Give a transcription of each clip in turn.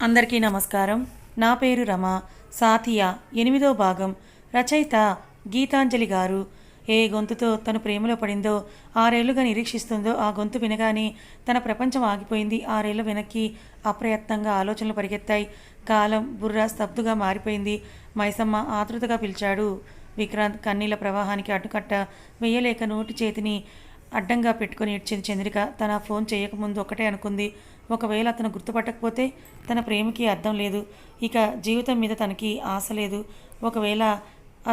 అందరికీ నమస్కారం. నా పేరు రమ. సాథియా 8వ భాగం. రచయిత గీతాంజలి గారు. ఏ గొంతుతో తను ప్రేమలో పడిందో, 6 ఏళ్లుగా నిరీక్షిస్తుందో ఆ గొంతు వినగానే తన ప్రపంచం ఆగిపోయింది. 6 ఏళ్ల వెనక్కి అప్రయత్నంగా ఆలోచనలు పరిగెత్తాయి. కాలం బుర్ర స్తబ్దుగా మారిపోయింది. మైసమ్మ ఆతృతగా పిలిచాడు. విక్రాంత్ కన్నీళ్ల ప్రవాహానికి అడ్డుకట్ట వెయ్యలేక నోటి చేతిని అడ్డంగా పెట్టుకుని ఏడ్చింది చంద్రిక. తన ఫోన్ చేయకముందు ఒకటే అనుకుంది, ఒకవేళ అతను గుర్తుపట్టకపోతే తన ప్రేమకి అర్థం లేదు, ఇక జీవితం మీద తనకి ఆశ లేదు. ఒకవేళ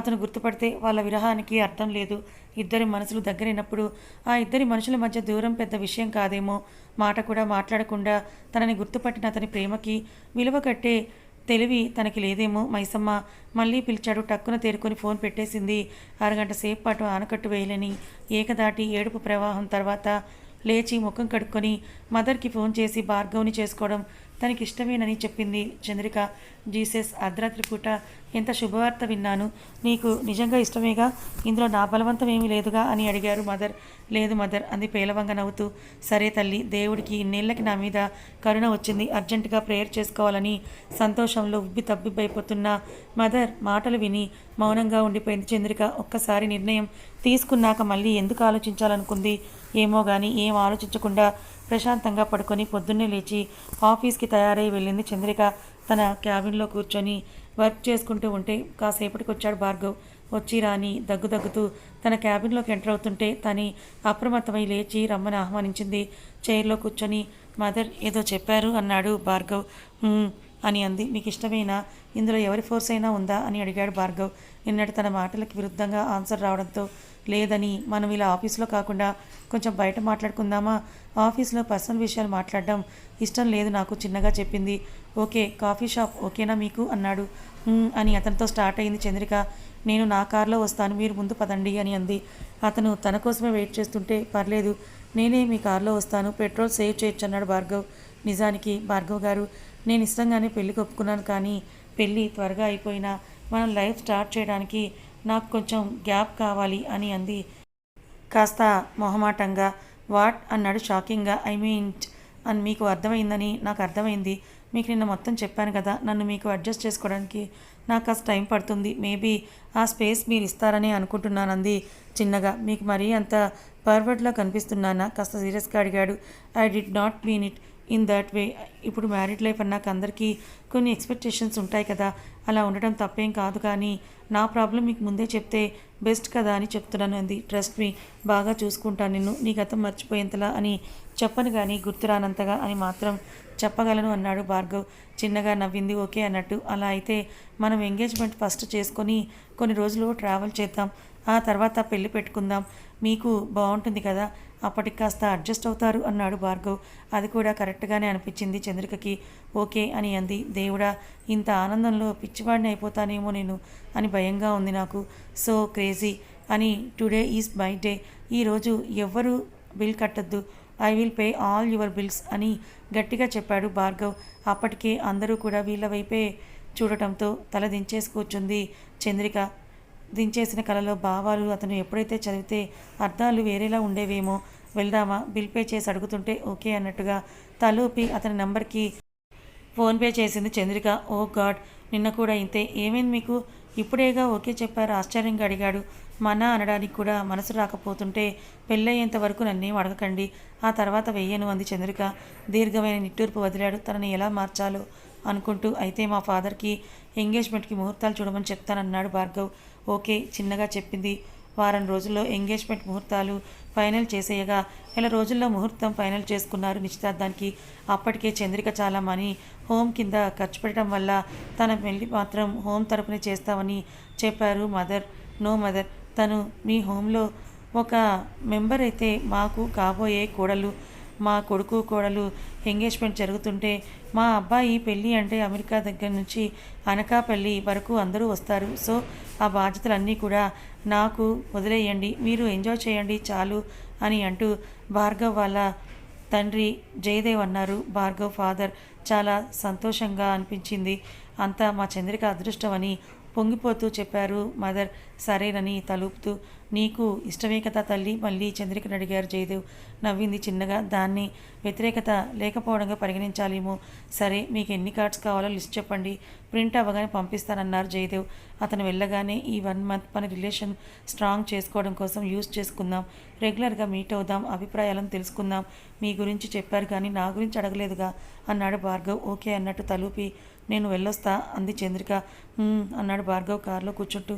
అతను గుర్తుపడితే వాళ్ళ విరహానికి అర్థం లేదు. ఇద్దరి మనసులు దగ్గరైనప్పుడు ఆ ఇద్దరి మనుషుల మధ్య దూరం పెద్ద విషయం కాదేమో. మాట కూడా మాట్లాడకుండా తనని గుర్తుపట్టిన అతని ప్రేమకి విలువ కట్టే తెలివి తనకి లేదేమో. మైసమ్మ మళ్ళీ పిలిచాడు. టక్కున తేరుకొని ఫోన్ పెట్టేసింది. అరగంట సేపు పాటు ఆనకట్టు వేయలేని ఏకదాటి ఏడుపు ప్రవాహం తర్వాత లేచి ముఖం కడుక్కొని మదర్కి ఫోన్ చేసి భార్గవ్ని చేసుకోవడం తనకి ఇష్టమేనని చెప్పింది చంద్రిక. జీసస్, అర్ధరాత్రి పూట ఎంత శుభవార్త విన్నాను. నీకు నిజంగా ఇష్టమేగా, ఇందులో నా బలవంతం ఏమీ లేదుగా అని అడిగారు మదర్. లేదు మదర్ అంది పేలవంగా నవ్వుతూ. సరే తల్లి, దేవుడికి ఇన్నేళ్లకి నా మీద కరుణ వచ్చింది. అర్జెంటుగా ప్రేయర్ చేసుకోవాలని సంతోషంలో ఉబ్బి తబ్బిబ్బైపోతున్న మదర్ మాటలు విని మౌనంగా ఉండిపోయింది చంద్రిక. ఒక్కసారి నిర్ణయం తీసుకున్నాక మళ్ళీ ఎందుకు ఆలోచించాలనుకుంది ఏమో కానీ ఏం ఆలోచించకుండా ప్రశాంతంగా పడుకొని పొద్దున్నే లేచి ఆఫీస్కి తయారై వెళ్ళింది చంద్రిక. తన క్యాబిన్లో కూర్చొని వర్క్ చేసుకుంటూ ఉంటే కాసేపటికి వచ్చాడు భార్గవ్. వచ్చి రాని దగ్గుతూ తన క్యాబిన్లోకి ఎంటర్ అవుతుంటే తని అప్రమత్తమై లేచి రమ్మని ఆహ్వానించింది. చైర్లో కూర్చొని మదర్ ఏదో చెప్పారు అన్నాడు భార్గవ్. అని అంది. మీకు ఇష్టమేనా, ఇందులో ఎవరి ఫోర్స్ అయినా ఉందా అని అడిగాడు భార్గవ్. నిన్నటి తన మాటలకి విరుద్ధంగా ఆన్సర్ రావడంతో లేదని, మనం ఇలా ఆఫీస్లో కాకుండా కొంచెం బయట మాట్లాడుకుందామా, ఆఫీస్లో పర్సనల్ విషయాలు మాట్లాడడం ఇష్టం లేదు నాకు చిన్నగా చెప్పింది. ఓకే, కాఫీ షాప్ ఓకేనా మీకు అన్నాడు. అని అతనితో స్టార్ట్ అయింది చంద్రిక. నేను నా కార్లో వస్తాను, మీరు ముందు పదండి అని అంది. అతను తన కోసమే వెయిట్ చేస్తుంటే పర్లేదు, నేనే మీ కార్లో వస్తాను, పెట్రోల్ సేవ్ చేయొచ్చు అన్నాడు భార్గవ్. నిజానికి భార్గవ్ గారు, నేను ఇష్టంగానే పెళ్ళికి ఒప్పుకున్నాను, కానీ పెళ్ళి త్వరగా అయిపోయినా మనం లైఫ్ స్టార్ట్ చేయడానికి నాకు కొంచెం గ్యాప్ కావాలి అని అంది కాస్త మొహమాటంగా. వాట్ అన్నాడు షాకింగ్గా. ఐ మీన్ అని మీకు అర్థమైందని నాకు అర్థమైంది. మీకు నిన్న మొత్తం చెప్పాను కదా, నన్ను మీకు అడ్జస్ట్ చేసుకోవడానికి నాకు కాస్త టైం పడుతుంది. మేబీ ఆ స్పేస్ మీరు ఇస్తారని అనుకుంటున్నాను అంది చిన్నగా. మీకు మరీ అంత పర్వర్డ్లా కనిపిస్తున్నానా, కాస్త సీరియస్గా అడిగాడు. I did not mean it in that way. ఇప్పుడు మ్యారీడ్ లైఫ్ అన్నాక అందరికీ కొన్ని ఎక్స్పెక్టేషన్స్ ఉంటాయి కదా, అలా ఉండడం తప్పేం కాదు, కానీ నా ప్రాబ్లం మీకు ముందే చెప్తే బెస్ట్ కదా అని చెప్తున్నాను అంది. ట్రస్ట్ మీ, బాగా చూసుకుంటాను నిన్ను, నీ గతం మర్చిపోయేంతలా అని చెప్పను కానీ గుర్తురానంతగా అని మాత్రం చెప్పగలను అన్నాడు భార్గవ్. చిన్నగా నవ్వింది ఓకే అన్నట్టు. అలా అయితే మనం ఎంగేజ్మెంట్ ఫస్ట్ చేసుకొని కొన్ని రోజులు ట్రావెల్ చేద్దాం, ఆ తర్వాత పెళ్లి పెట్టుకుందాం, మీకు బాగుంటుంది కదా, అప్పటికి కాస్త అడ్జస్ట్ అవుతారు అన్నాడు భార్గవ్. అది కూడా కరెక్ట్గానే అనిపించింది చంద్రికకి. ఓకే అని అంది. దేవుడా, ఇంత ఆనందంలో పిచ్చివాడిని అయిపోతానేమో నేను అని భయంగా ఉంది నాకు. సో క్రేజీ అని. Today is my day. ఈరోజు ఎవ్వరూ బిల్ కట్టద్దు, I will pay all your bills అని గట్టిగా చెప్పాడు భార్గవ్. అప్పటికే అందరూ కూడా వీళ్ళ వైపే చూడటంతో తల దించేసి కూర్చుంది చంద్రిక. దించేసిన కళలో భావాలు అతను ఎప్పుడైతే చదివితే అర్థాలు వేరేలా ఉండేవేమో. వెళ్దామా, బిల్ పే చేసి అడుగుతుంటే ఓకే అన్నట్టుగా తలూపి అతని నంబర్కి ఫోన్పే చేసింది చంద్రిక. ఓ గాడ్, నిన్న కూడా ఇంతే, ఏమైంది మీకు, ఇప్పుడేగా ఓకే చెప్పారు ఆశ్చర్యంగా అడిగాడు. మన అనడానికి కూడా మనసు రాకపోతుంటే పెళ్ళయ్యేంత వరకు నన్నేం అడగకండి, ఆ తర్వాత వెయ్యను అంది చంద్రిక. దీర్ఘమైన నిట్టూర్పు వదిలాడు తనని ఎలా మార్చాలో అనుకుంటూ. అయితే మా ఫాదర్కి ఎంగేజ్మెంట్కి ముహూర్తాలు చూడమని చెప్తానన్నాడు భార్గవ్. ఓకే చిన్నగా చెప్పింది. వారం రోజుల్లో ఎంగేజ్మెంట్ ముహూర్తాలు ఫైనల్ చేసేయగా నెల రోజుల్లో ముహూర్తం ఫైనల్ చేసుకున్నారు నిశ్చితార్థానికి. అప్పటికే చంద్రిక చాలా మనీ హోమ్ కింద ఖర్చు పెట్టడం వల్ల తన పెళ్లి మాత్రం హోమ్ తరపునే చేస్తామని చెప్పారు మదర్. నో మదర్, తను మీ హోమ్లో ఒక మెంబర్ అయితే మాకు కాబోయే కోడలు, మా కొడుకు కోడలు ఎంగేజ్మెంట్ జరుగుతుంటే మా అబ్బాయి పెళ్ళి అంటే అమెరికా దగ్గర నుంచి అనకాపల్లి వరకు అందరూ వస్తారు. సో ఆ బాధ్యతలన్నీ కూడా నాకు వదిలేయండి, మీరు ఎంజాయ్ చేయండి చాలు అని అంటూ భార్గవ్ వాళ్ళ తండ్రి జయదేవ్ అన్నారు. భార్గవ్ ఫాదర్ చాలా సంతోషంగా అనిపించింది. అంతా మా చంద్రిక అదృష్టం అని పొంగిపోతూ చెప్పారు మదర్. సరేనని తలుపుతూ నీకు ఇష్టమే కదా తల్లి, మళ్ళీ చంద్రికను అడిగారు జయదేవ్. నవ్వింది చిన్నగా. దాన్ని వ్యతిరేకత లేకపోవడంగా పరిగణించాలేమో. సరే, మీకు ఎన్ని కార్డ్స్ కావాలో లిస్ట్ చెప్పండి, ప్రింట్ అవ్వగానే పంపిస్తానన్నారు జయదేవ్. అతను వెళ్ళగానే ఈ 1 మంత్ మన రిలేషన్ స్ట్రాంగ్ చేసుకోవడం కోసం యూజ్ చేసుకుందాం, రెగ్యులర్గా మీట్ అవుదాం, అభిప్రాయాలను తెలుసుకుందాం. మీ గురించి చెప్పారు కానీ నా గురించి అడగలేదుగా అన్నాడు భార్గవ్. ఓకే అన్నట్టు తలూపి నేను వెళ్ళొస్తా అంది చంద్రిక. అన్నాడు భార్గవ్ కారులో కూర్చుంటూ.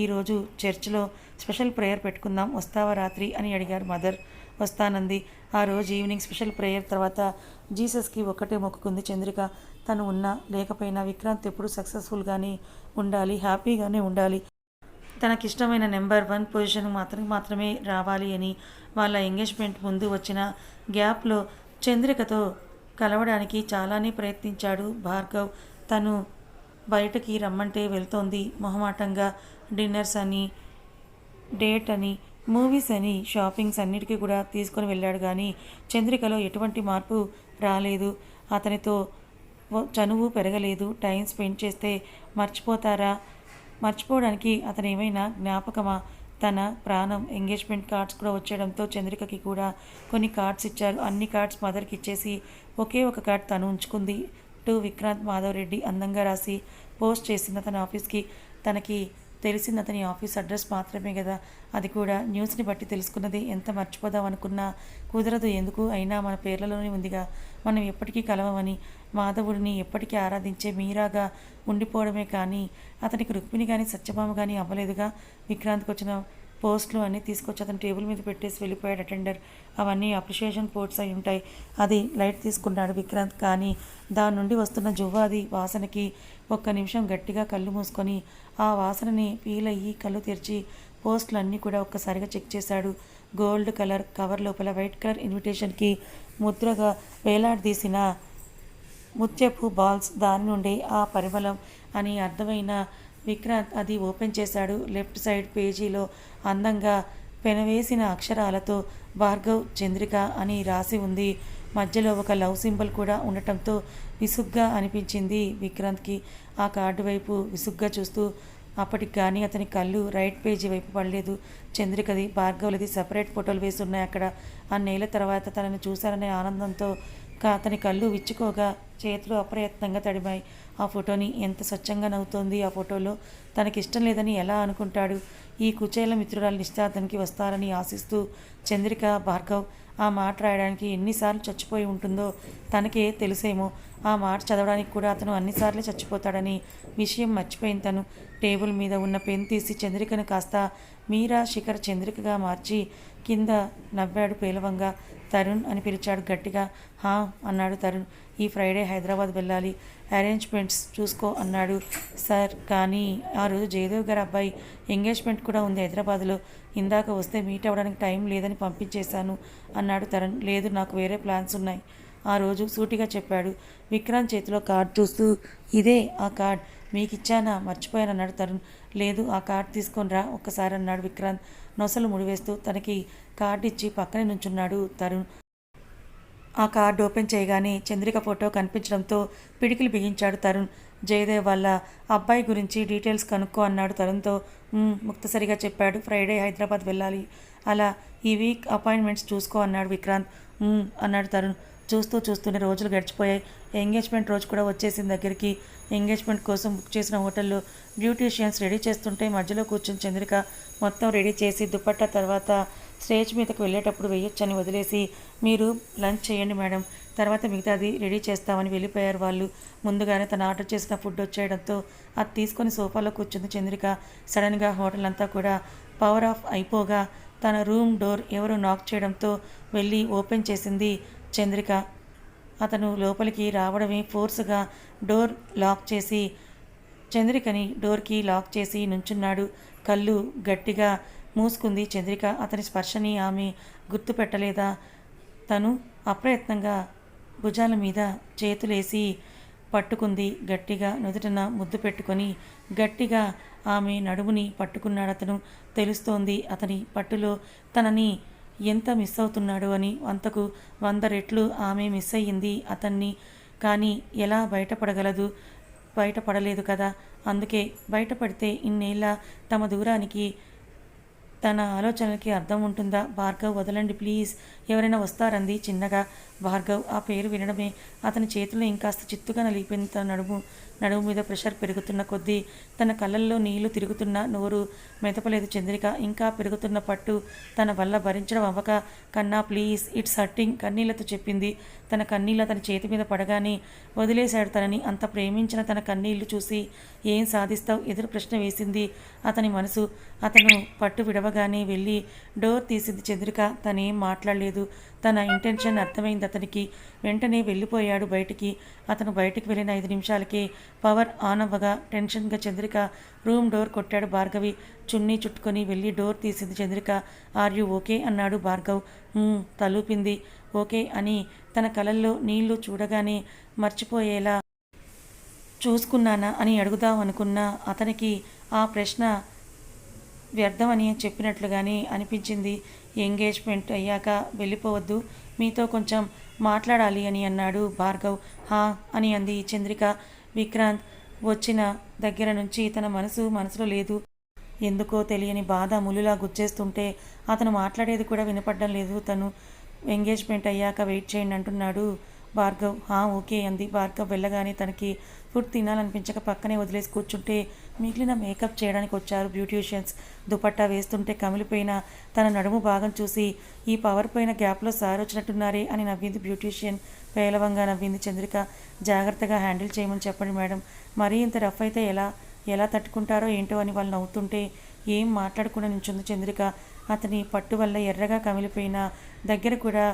ఈరోజు చర్చిలో స్పెషల్ ప్రేయర్ పెట్టుకుందాం, వస్తావా రాత్రి అని అడిగారు మదర్. వస్తానంది. ఆ రోజు ఈవినింగ్ స్పెషల్ ప్రేయర్ తర్వాత జీసస్కి ఒక్కటే మొక్కుకుంది చంద్రిక. తను ఉన్నా లేకపోయినా విక్రాంత్ ఎప్పుడు సక్సెస్ఫుల్గానే ఉండాలి, హ్యాపీగానే ఉండాలి, తనకిష్టమైన నెంబర్ 1 పొజిషన్ మాత్రమే రావాలి అని. వాళ్ళ ఎంగేజ్మెంట్ ముందు వచ్చిన గ్యాప్లో చంద్రికతో కలవడానికి చాలానే ప్రయత్నించాడు భార్గవ్. తను బయటకి రమ్మంటే వెళ్తోంది మొహమాటంగా. డిన్నర్స్ అని, డేట్ అని, మూవీస్ అని, షాపింగ్స్ అన్నిటికీ కూడా తీసుకొని వెళ్ళాడు కానీ చంద్రికలో ఎటువంటి మార్పు రాలేదు. అతనితో చనువు పెరగలేదు. టైం స్పెండ్ చేస్తే మర్చిపోతారా? మర్చిపోవడానికి అతను ఏమైనా జ్ఞాపకమా? తన ప్రాణం. ఎంగేజ్మెంట్ కార్డ్స్ కూడా వచ్చేయడంతో చంద్రికకి కూడా కొన్ని కార్డ్స్ ఇచ్చారు. అన్ని కార్డ్స్ మదర్కి ఇచ్చేసి ఒకే ఒక కార్డ్ తను ఉంచుకుంది. టు విక్రాంత్ మాధవ్ రెడ్డి అందంగా రాసి పోస్ట్ చేసింది అతని ఆఫీస్కి. తనకి తెలిసింది అతని ఆఫీస్ అడ్రస్ మాత్రమే కదా, అది కూడా న్యూస్ని బట్టి తెలుసుకున్నది. ఎంత మర్చిపోదాం అనుకున్నా కుదరదు. ఎందుకు అయినా మన పేర్లలోనే ఉందిగా, మనం ఎప్పటికీ కలవమని. మాధవుడిని ఎప్పటికీ ఆరాధించే మీరాగా ఉండిపోవడమే కానీ అతనికి రుక్మిణి కానీ సత్యభామ కానీ అవ్వలేదుగా. విక్రాంత్కి వచ్చిన పోస్టులు అన్నీ తీసుకొచ్చి అతను టేబుల్ మీద పెట్టేసి వెళ్ళిపోయాడు అటెండర్. అవన్నీ అప్రిషియేషన్ పోర్ట్స్ అయి ఉంటాయి. అది లైట్ తీసుకున్నాడు విక్రాంత్. కానీ దాని నుండి వస్తున్న జువ్వాది వాసనకి ఒక్క నిమిషం గట్టిగా కళ్ళు మూసుకొని ఆ వాసనని ఫీల్ అయ్యి కళ్ళు తెరిచి పోస్టులు అన్నీ కూడా ఒక్కసారిగా చెక్ చేశాడు. గోల్డ్ కలర్ కవర్ లోపల వైట్ కలర్ ఇన్విటేషన్కి ముద్రగా వేలాడదీసిన ముత్యపు బాల్స్, దాని నుండి ఆ పరిమళం అని అర్థమైన విక్రాంత్ అది ఓపెన్ చేశాడు. లెఫ్ట్ సైడ్ పేజీలో అందంగా పెనవేసిన అక్షరాలతో భార్గవ్ చంద్రిక అని రాసి ఉంది. మధ్యలో ఒక లవ్ సింబల్ కూడా ఉండటంతో విసుగ్గా అనిపించింది విక్రాంత్కి. ఆ కార్డు వైపు విసుగ్గా చూస్తూ అప్పటికి కానీ అతని కళ్ళు రైట్ పేజీ వైపు పడలేదు. చంద్రికది భార్గవ్లది సపరేట్ ఫోటోలు వేసి ఉన్నాయి అక్కడ. అన్నేళ్ల తర్వాత తనని చూశారనే ఆనందంతో అతని కళ్ళు విచ్చుకోగా చేతులు అప్రయత్నంగా తడిమాయి. ఆ ఫోటోని ఎంత స్వచ్ఛంగా నవ్వుతోంది ఆ ఫోటోలో. తనకిష్టం లేదని ఎలా అనుకుంటాడు? ఈ కుచేల మిత్రురాలు నిశ్చితార్థానికి వస్తారని ఆశిస్తూ చంద్రిక భార్గవ్ ఆ మాట రాయడానికి ఎన్నిసార్లు చచ్చిపోయి ఉంటుందో తనకే తెలుసేమో. ఆ మాట చదవడానికి కూడా అతను అన్నిసార్లు చచ్చిపోతాడని విషయం మర్చిపోయింది తను. టేబుల్ మీద ఉన్న పెన్ తీసి చంద్రికను కాస్త మీరా శిఖర్ చంద్రికగా మార్చి కింద నవ్వాడు పేలవంగా. తరుణ్ అని పిలిచాడు గట్టిగా. హా అన్నాడు తరుణ్. ఈ ఫ్రైడే హైదరాబాద్ వెళ్ళాలి, అరేంజ్మెంట్స్ చూసుకో అన్నాడు. సార్, కానీ ఆ రోజు జయదేవ్ గారి అబ్బాయి ఎంగేజ్మెంట్ కూడా ఉంది హైదరాబాద్లో. ఇందాక వస్తే మీట్ అవ్వడానికి టైం లేదని పంపించేశాను అన్నాడు తరుణ్. లేదు, నాకు వేరే ప్లాన్స్ ఉన్నాయి ఆ రోజు సూటిగా చెప్పాడు. విక్రాంత్ చేతిలో కార్డ్ చూస్తూ ఇదే ఆ కార్డ్ మీకు ఇచ్చానా, మర్చిపోయానన్నాడు తరుణ్. లేదు, ఆ కార్డ్ తీసుకొని రా ఒక్కసారి అన్నాడు విక్రాంత్ నొసలు ముడివేస్తూ. తనకి కార్డు ఇచ్చి పక్కనే నుంచున్నాడు తరుణ్. ఆ కార్డు ఓపెన్ చేయగానే చంద్రిక ఫోటో కనిపించడంతో పిడికిలు బిగించాడు తరుణ్. జయదేవ్ వాళ్ళ అబ్బాయి గురించి డీటెయిల్స్ కనుక్కో అన్నాడు తరుణ్తో. ముక్తసరిగా చెప్పాడు. ఫ్రైడే హైదరాబాద్ వెళ్ళాలి, అలా ఈ వీక్ అపాయింట్మెంట్స్ చూసుకో అన్నాడు విక్రాంత్. అన్నాడు తరుణ్. చూస్తూనే రోజులు గడిచిపోయాయి. ఎంగేజ్మెంట్ రోజు కూడా వచ్చేసింది దగ్గరికి. ఎంగేజ్మెంట్ కోసం బుక్ చేసిన హోటల్లో బ్యూటీషియన్స్ రెడీ చేస్తుంటే మధ్యలో కూర్చుని చంద్రిక మొత్తం రెడీ చేసి దుపట్టా తర్వాత స్టేజ్ మీదకి వెళ్ళేటప్పుడు వేయొచ్చని వదిలేసి మీరు లంచ్ చేయండి మేడం, తర్వాత మిగతాది రెడీ చేస్తామని వెళ్ళిపోయారు వాళ్ళు. ముందుగానే తను ఆర్డర్ చేసిన ఫుడ్ వచ్చేయడంతో అది తీసుకొని సోఫాలో కూర్చుంది చంద్రిక. సడన్గా హోటల్ అంతా కూడా పవర్ ఆఫ్ అయిపోగా తన రూమ్ డోర్ ఎవరో నాక్ చేయడంతో వెళ్ళి ఓపెన్ చేసింది చంద్రిక. అతను లోపలికి రావడమే ఫోర్స్గా డోర్ లాక్ చేసి చంద్రికని డోర్కి లాక్ చేసి నుంచున్నాడు. కళ్ళు గట్టిగా మూసుకుంది చంద్రిక. అతని స్పర్శని ఆమె గుర్తుపెట్టలేదా? తను అప్రయత్నంగా భుజాల మీద చేతులేసి పట్టుకుంది. గట్టిగా నుదుటిన ముద్దు పెట్టుకొని గట్టిగా ఆమె నడుముని పట్టుకున్నాడు అతను. తెలుస్తోంది అతని పట్టులో తనని ఎంత మిస్ అవుతున్నాడు అని. అంతకు 100 రెట్లు ఆమె మిస్ అయ్యింది అతన్ని. కానీ ఎలా బయటపడగలదు? బయటపడలేదు కదా. అందుకే బయటపడితే ఇన్నేళ్ళ తమ దూరానికి తన ఆలోచనలకి అర్థం ఉంటుందా? భార్గవ్ వదలండి ప్లీజ్, ఎవరైనా వస్తారంది చిన్నగా. భార్గవ్ ఆ పేరు వినడమే అతని చేతిలో ఇంకాస్త చిత్తుగా నలిగిపోయింది. తన నడుము మీద ప్రెషర్ పెరుగుతున్న కొద్దీ తన కళ్ళల్లో నీళ్లు తిరుగుతున్న నోరు మెదపలేదు చంద్రిక. ఇంకా పెరుగుతున్న పట్టు తన వల్ల భరించడం అవ్వక, కన్నా ప్లీజ్, ఇట్స్ హర్టింగ్ కన్నీళ్లతో చెప్పింది. తన కన్నీళ్ళు అతని చేతి మీద పడగానే వదిలేశాడు తనని. అంత ప్రేమించిన తన కన్నీళ్లు చూసి ఏం సాధిస్తావు? ఎదురు ప్రశ్న వేసింది అతని మనసు. అతను పట్టు విడవగానే వెళ్ళి డోర్ తీసింది చంద్రిక. తనేం మాట్లాడలేదు. తన ఇంటెన్షన్ అర్థమైంది అతనికి. వెంటనే వెళ్ళిపోయాడు బయటికి. అతను బయటికి వెళ్ళిన 5 నిమిషాలకే పవర్ ఆన్ అవ్వగా టెన్షన్గా చంద్రిక రూమ్ డోర్ కొట్టాడు భార్గవి. చున్నీ చుట్టుకొని వెళ్ళి డోర్ తీసింది చంద్రిక. ఆర్ యు ఓకే అన్నాడు భార్గవ్. తలూపింది. ఓకే అని. తన కళ్ళల్లో నీళ్లు చూడగానే మర్చిపోయేలా చూసుకున్నానా అని అడుగుదాం అనుకున్న అతనికి ఆ ప్రశ్న వ్యర్థమని చెప్పినట్లుగానే అనిపించింది. ఎంగేజ్మెంట్ అయ్యాక వెళ్ళిపోవద్దు, మీతో కొంచెం మాట్లాడాలి అని అన్నాడు భార్గవ్. హా అని అంది చంద్రిక. విక్రాంత్ వచ్చిన దగ్గర నుంచి తన మనసులో లేదు. ఎందుకో తెలియని బాధ ములులా గుచ్చేస్తుంటే అతను మాట్లాడేది కూడా వినపడడం లేదు. తను ఎంగేజ్మెంట్ అయ్యాక వెయిట్ చేయండి అంటున్నాడు భార్గవ్. ఓకే అంది. భార్గవ్ వెళ్ళగానే తనకి ఫుడ్ తినాలనిపించక పక్కనే వదిలేసి కూర్చుంటే మిగిలిన మేకప్ చేయడానికి వచ్చారు బ్యూటీషియన్స్. దుపట్టా వేస్తుంటే కమిలిపోయిన తన నడుము భాగం చూసి ఈ పవర్ పోయిన గ్యాప్లో సార్ వచ్చినట్టున్నారే అని నవ్వింది బ్యూటీషియన్. పేలవంగా నవ్వింది చంద్రిక. జాగ్రత్తగా హ్యాండిల్ చేయమని చెప్పండి మేడం, మరీ ఇంత రఫ్ అయితే ఎలా తట్టుకుంటారో ఏంటో అని వాళ్ళు నవ్వుతుంటే ఏం మాట్లాడకుండా నించుంది చంద్రిక. అతని పట్టు వల్ల ఎర్రగా కమిలిపోయిన దగ్గర కూడా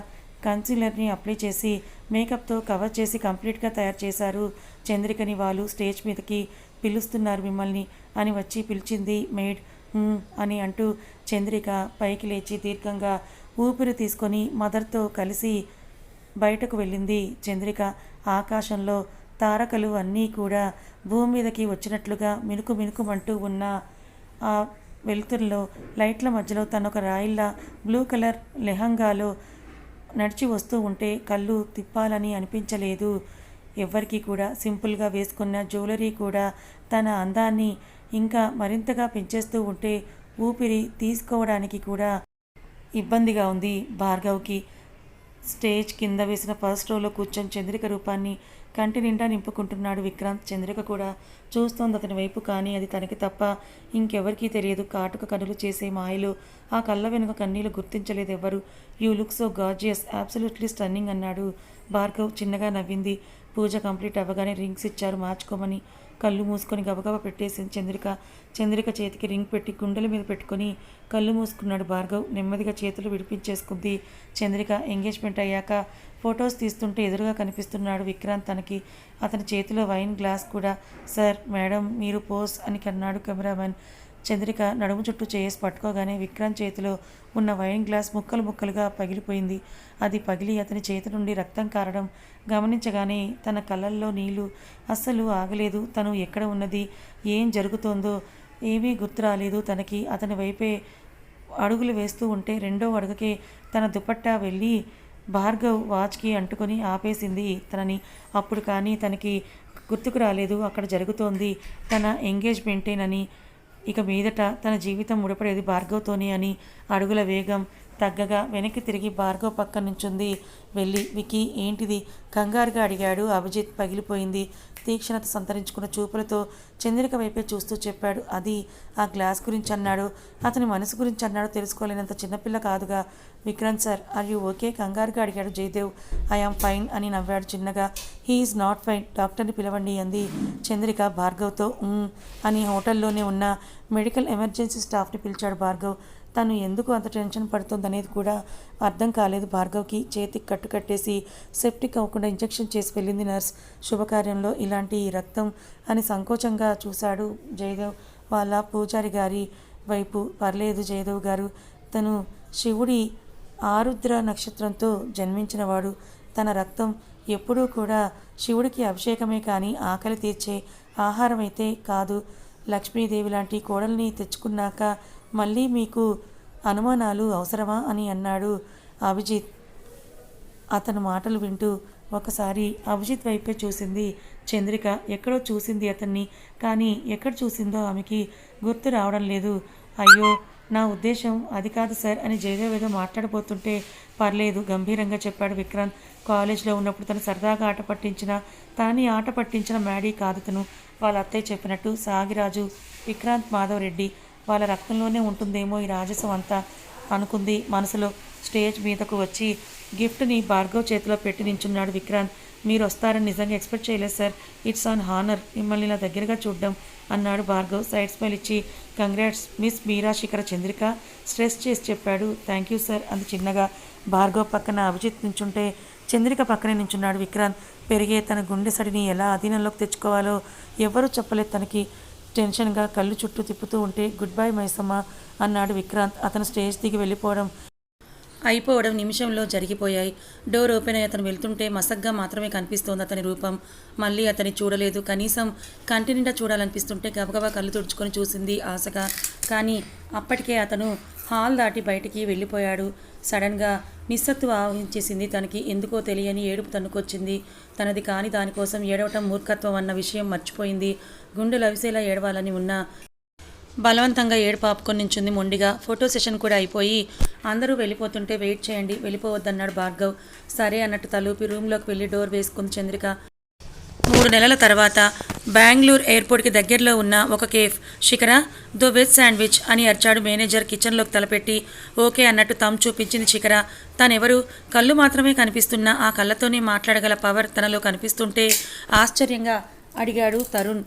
కన్సీలర్ని అప్లై చేసి మేకప్తో కవర్ చేసి కంప్లీట్గా తయారు చేశారు చంద్రికని. వాళ్ళు స్టేజ్ మీదకి పిలుస్తున్నారు మిమ్మల్ని అని వచ్చి పిలిచింది మెయిడ్. అని అంటూ చంద్రిక పైకి లేచి దీర్ఘంగా ఊపిరి తీసుకొని మదర్తో కలిసి బయటకు వెళ్ళింది చంద్రిక. ఆకాశంలో తారకలు అన్నీ కూడా భూమి మీదకి వచ్చినట్లుగా మినుకుమంటూ ఉన్న ఆ వెలుతురులో లైట్ల మధ్యలో తనొక రాయిల్లా బ్లూ కలర్ లెహంగాలో నడిచి వస్తూ ఉంటే కళ్ళు తిప్పాలని అనిపించలేదు ఎవ్వరికీ కూడా. సింపుల్గా వేసుకున్న జ్యువెలరీ కూడా తన అందాన్ని ఇంకా మరింతగా పెంచేస్తూ ఉంటే ఊపిరి తీసుకోవడానికి కూడా ఇబ్బందిగా ఉంది భార్గవ్కి. స్టేజ్ కింద వేసిన ఫస్ట్ రోలో కూర్చొని చంద్రిక రూపాన్ని కంటి నిండా నింపుకుంటున్నాడు విక్రాంత్. చంద్రిక కూడా చూస్తోంది అతని వైపు. కానీ అది తనకి తప్ప ఇంకెవరికీ తెలియదు. కాటుక కనులు చేసే మాయలు ఆ కళ్ళ వెనుక కన్నీళ్లు గుర్తించలేదు ఎవ్వరు. You look so gorgeous, absolutely stunning అన్నాడు భార్గవ్. చిన్నగా నవ్వింది. పూజ కంప్లీట్ అవ్వగానే రింగ్స్ ఇచ్చారు మార్చుకోమని. కళ్ళు మూసుకొని గబగబా పెట్టేసింది చంద్రిక చేతికి రింగ్ పెట్టి గుండెల మీద పెట్టుకొని కళ్ళు మూసుకున్నాడు భార్గవ్. నెమ్మదిగా చేతులు విడిపించేసుకుంది చంద్రిక. ఎంగేజ్మెంట్ అయ్యాక ఫొటోస్ తీస్తుంటే ఎదురుగా కనిపిస్తున్నాడు విక్రాంత్ తనకి. అతని చేతిలో వైన్ గ్లాస్ కూడా. సార్, మేడం మీరు పోస్ అని కన్నాడు కెమెరామెన్. చంద్రిక నడుము చుట్టూ చేసి పట్టుకోగానే విక్రాంత్ చేతిలో ఉన్న వైన్ గ్లాస్ ముక్కలుగా పగిలిపోయింది. అది పగిలి అతని చేతి నుండి రక్తం కారడం గమనించగానే తన కళ్ళల్లో నీళ్లు అస్సలు ఆగలేదు. తను ఎక్కడ ఉన్నది, ఏం జరుగుతోందో ఏమీ గుర్తు రాలేదు తనకి. అతని వైపే అడుగులు వేస్తూ ఉంటే రెండో అడుగుకే తన దుపట్టా వెళ్ళి భార్గవ్ వాచ్కి అంటుకొని ఆపేసింది తనని. అప్పుడు కానీ తనకి గుర్తుకు రాలేదు అక్కడ జరుగుతోంది తన ఎంగేజ్మెంటేనని. ఇక మీదట తన జీవితం ముడిపడేది భార్గవ్తోనే అని. అడుగుల వేగం తగ్గగా వెనక్కి తిరిగి భార్గవ్ పక్క నుంచుంది వెళ్ళి. వికీ, ఏంటిది కంగారుగా అడిగాడు అభిజిత్. పగిలిపోయింది. తీక్షణత సంతరించుకున్న చూపులతో చంద్రిక వైపే చూస్తూ చెప్పాడు. అది ఆ గ్లాస్ గురించి అన్నాడు. అతని మనసు గురించి అన్నాడు. తెలుసుకోలేనంత చిన్నపిల్ల కాదుగా. Vikrant sir, are you okay కంగారుగా అడిగాడు జయదేవ్. ఐఆమ్ ఫైన్ అని నవ్వాడు చిన్నగా. హీఈస్ నాట్ ఫైన్, డాక్టర్ని పిలవండి అంది చంద్రిక భార్గవ్తో. అని హోటల్లోనే ఉన్న మెడికల్ ఎమర్జెన్సీ స్టాఫ్ని పిలిచాడు భార్గవ్. తను ఎందుకు అంత టెన్షన్ పడుతుందనేది కూడా అర్థం కాలేదు భార్గవ్కి. చేతికి కట్టు కట్టేసి సెప్టిక్ అవ్వకుండా ఇంజెక్షన్ చేసి వెళ్ళింది నర్స్. శుభకార్యంలో ఇలాంటి రక్తం అని సంకోచంగా చూశాడు జయదేవ్ వాళ్ళ పూజారి గారి వైపు. పర్లేదు జయదేవ్ గారు, తను శివుడి ఆరుద్ర నక్షత్రంతో జన్మించినవాడు. తన రక్తం ఎప్పుడూ కూడా శివుడికి అభిషేకమే కానీ ఆకలి తీర్చే ఆహారం అయితే కాదు. లక్ష్మీదేవి లాంటి కోడల్ని తెచ్చుకున్నాక మళ్ళీ మీకు అనుమానాలు అవసరమా అని అన్నాడు అభిజిత్. అతను మాటలు వింటూ ఒకసారి అభిజిత్ వైపే చూసింది చంద్రిక. ఎక్కడో చూసింది అతన్ని, కానీ ఎక్కడ చూసిందో ఆమెకి గుర్తు రావడం లేదు. అయ్యో, నా ఉద్దేశం అది కాదు సార్ అని జయదేవ్ ఏదో మాట్లాడబోతుంటే పర్లేదు గంభీరంగా చెప్పాడు విక్రాంత్. కాలేజ్లో ఉన్నప్పుడు తను సరదాగా ఆట పట్టించిన తాని ఆట పట్టించిన మ్యాడీ కాదు తను. వాళ్ళ అత్తయ్య చెప్పినట్టు సాగిరాజు విక్రాంత్ మాధవ్ రెడ్డి వాళ్ళ రక్తంలోనే ఉంటుందేమో ఈ రాజసం అంతా అనుకుంది మనసులో. స్టేజ్ మీదకు వచ్చి గిఫ్ట్ని భార్గవ్ చేతిలో పెట్టి నించున్నాడు విక్రాంత్. మీరు వస్తారని నిజంగా ఎక్స్పెక్ట్ చేయలేదు సార్. ఇట్స్ ఆన్ హానర్ మిమ్మల్ని ఇలా దగ్గరగా చూడడం అన్నాడు భార్గవ్ సైడ్ స్మైల్ ఇచ్చి. కంగ్రాట్స్ మిస్ మీరా శిఖర చంద్రిక స్ట్రెస్ చేసి చెప్పాడు. థ్యాంక్ యూ సార్ అంది చిన్నగా. భార్గవ్ పక్కన అభిజిత్ నించుంటే చంద్రిక పక్కనే నించున్నాడు విక్రాంత్. పెరిగే తన గుండె సడిని ఎలా అధీనంలోకి తెచ్చుకోవాలో ఎవ్వరూ చెప్పలేదు తనకి. టెన్షన్గా కళ్ళు చుట్టూ తిప్పుతూ ఉంటే గుడ్ బై మైసమ్మ అన్నాడు విక్రాంత్. అతను స్టేజ్ దిగి వెళ్ళిపోవడం అయిపోవడం నిమిషంలో జరిగిపోయాయి. డోర్ ఓపెన్ అయ్యి అతను వెళ్తుంటే మసగ్గా మాత్రమే కనిపిస్తోంది అతని రూపం. మళ్ళీ అతన్ని చూడలేదు. కనీసం కంటి నిండా చూడాలనిపిస్తుంటే గబగబా కళ్ళు తుడుచుకొని చూసింది ఆశగా. కానీ అప్పటికే అతను హాల్ దాటి బయటికి వెళ్ళిపోయాడు. సడన్గా నిస్సత్తువ ఆవహించేసింది తనకి. ఎందుకో తెలియని ఏడుపు తన్నుకొచ్చింది. తనది కాని దానికోసం ఏడవటం మూర్ఖత్వం అన్న విషయం మర్చిపోయింది. గుండెలు అవిసేలా ఏడవాలని ఉన్నా బలవంతంగా ఏడుపు ఆపుకొని నించుంది మొండిగా. ఫోటో సెషన్ కూడా అయిపోయి అందరూ వెళ్ళిపోతుంటే వెయిట్ చేయండి వెళ్ళిపోవద్దన్నాడు భార్గవ్. సరే అన్నట్టు తలూపి రూమ్లోకి వెళ్ళి డోర్ వేసుకుంది చంద్రిక. 3 నెలల తర్వాత బెంగళూరు ఎయిర్పోర్ట్కి దగ్గరలో ఉన్న ఒక కేఫ్. శిఖర దో వెజ్ శాండ్విచ్ అని అరిచాడు మేనేజర్ కిచెన్లోకి తలపెట్టి. ఓకే అన్నట్టు తమ్ చూపించింది శిఖర. తనెవరు? కళ్ళు మాత్రమే కనిపిస్తున్నా ఆ కళ్ళతోనే మాట్లాడగల పవర్ తనలో కనిపిస్తుంటే ఆశ్చర్యంగా అడిగాడు తరుణ్.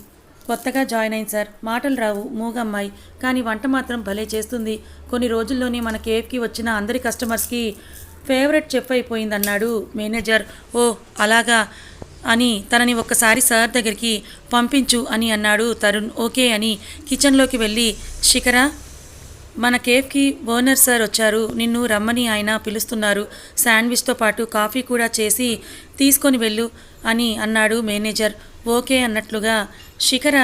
కొత్తగా జాయిన్ అయింది సార్. మాటలు రావు, మూగమ్మాయి, కానీ వంట మాత్రం భలే చేస్తుంది. కొన్ని రోజుల్లోనే మన కేఫ్కి వచ్చిన అందరి కస్టమర్స్కి ఫేవరెట్ చెఫ్ అయిపోయిందన్నాడు మేనేజర్. ఓ అలాగా అని తనని ఒక్కసారి సార్ దగ్గరికి పంపించు అని అన్నాడు తరుణ్. ఓకే అని కిచెన్లోకి వెళ్ళి శిఖర మన కేఫ్కి ఓనర్ సార్ వచ్చారు, నిన్ను రమ్మని ఆయన పిలుస్తున్నారు. శాండ్విచ్తో పాటు కాఫీ కూడా చేసి తీసుకొని వెళ్ళు అని అన్నాడు మేనేజర్. ఓకే అన్నట్లుగా శిఖర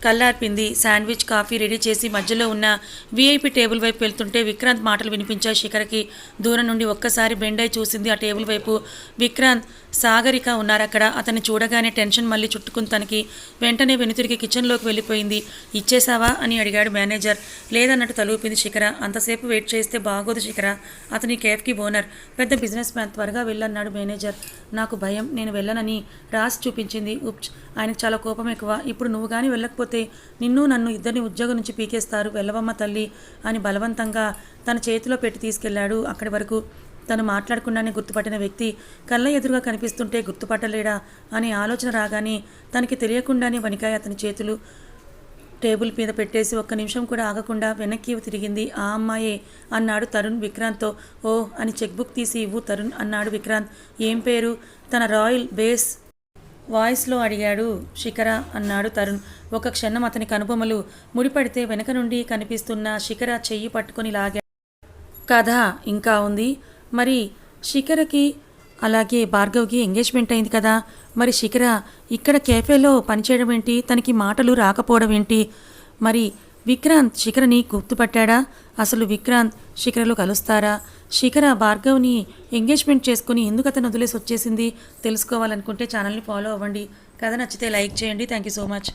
కల్లార్పింది. శాండ్విచ్ కాఫీ రెడీ చేసి మధ్యలో ఉన్న వీఐపీ టేబుల్ వైపు వెళ్తుంటే విక్రాంత్ మాటలు వినిపించాయి శిఖరకి. దూరం నుండి ఒక్కసారి బెండై చూసింది ఆ టేబుల్ వైపు. విక్రాంత్ సాగరిక ఉన్నారక్కడ. అతన్ని చూడగానే టెన్షన్ మళ్ళీ చుట్టుకుని తనకి. వెంటనే వెనుతిరిగి కిచెన్లోకి వెళ్ళిపోయింది. ఇచ్చేసావా అని అడిగాడు మేనేజర్. లేదన్నట్టు తలూపింది శిఖర. అంతసేపు వెయిట్ చేస్తే బాగోదు శిఖర, అతని కేఫ్కి ఓనర్, పెద్ద బిజినెస్ మ్యాన్, త్వరగా వెళ్ళన్నాడు మేనేజర్. నాకు భయం, నేను వెళ్ళనని రాసి చూపించింది. ఉప్చ్, ఆయనకు చాలా కోపం ఎక్కువ. ఇప్పుడు నువ్వు కానీ వెళ్ళకపోతే నిన్ను నన్ను ఇద్దరిని ఉద్యోగం నుంచి పీకేస్తారు, వెళ్ళవమ్మ తల్లి అని బలవంతంగా తన చేతిలో పెట్టి తీసుకెళ్లాడు. అక్కడి వరకు తను మాట్లాడకుండానే గుర్తుపట్టిన వ్యక్తి కళ్ళ ఎదురుగా కనిపిస్తుంటే గుర్తుపట్టలేడా అనే ఆలోచన రాగానే తనకి తెలియకుండానే వణికాయి అతని చేతులు. టేబుల్ మీద పెట్టేసి ఒక్క నిమిషం కూడా ఆగకుండా వెనక్కి తిరిగింది. ఆ అమ్మాయే అన్నాడు తరుణ్ విక్రాంత్తో. ఓ అని చెక్బుక్ తీసి ఇవ్వు తరుణ్ అన్నాడు విక్రాంత్. ఏం పేరు? తన రాయల్ బేస్ వాయిస్లో అడిగాడు. శిఖర అన్నాడు తరుణ్. ఒక క్షణం అతని కనుబొమలు ముడిపడితే వెనక నుండి కనిపిస్తున్న శిఖర చెయ్యి పట్టుకొని లాగా. కథ ఇంకా ఉంది. మరి శిఖరకి అలాగే భార్గవ్కి ఎంగేజ్మెంట్ అయింది కదా, మరి శిఖర ఇక్కడ కేఫేలో పనిచేయడం ఏంటి? తనకి మాటలు రాకపోవడం ఏంటి? మరి విక్రాంత్ శిఖరని గుర్తుపట్టాడా? అసలు విక్రాంత్ శిఖరలో కలుస్తారా? శిఖర భార్గవ్ని ఎంగేజ్మెంట్ చేసుకుని ఎందుకు అతను వదిలేసి వచ్చేసింది? తెలుసుకోవాలనుకుంటే ఛానల్ని ఫాలో అవ్వండి. కథ నచ్చితే లైక్ చేయండి. Thank you so much.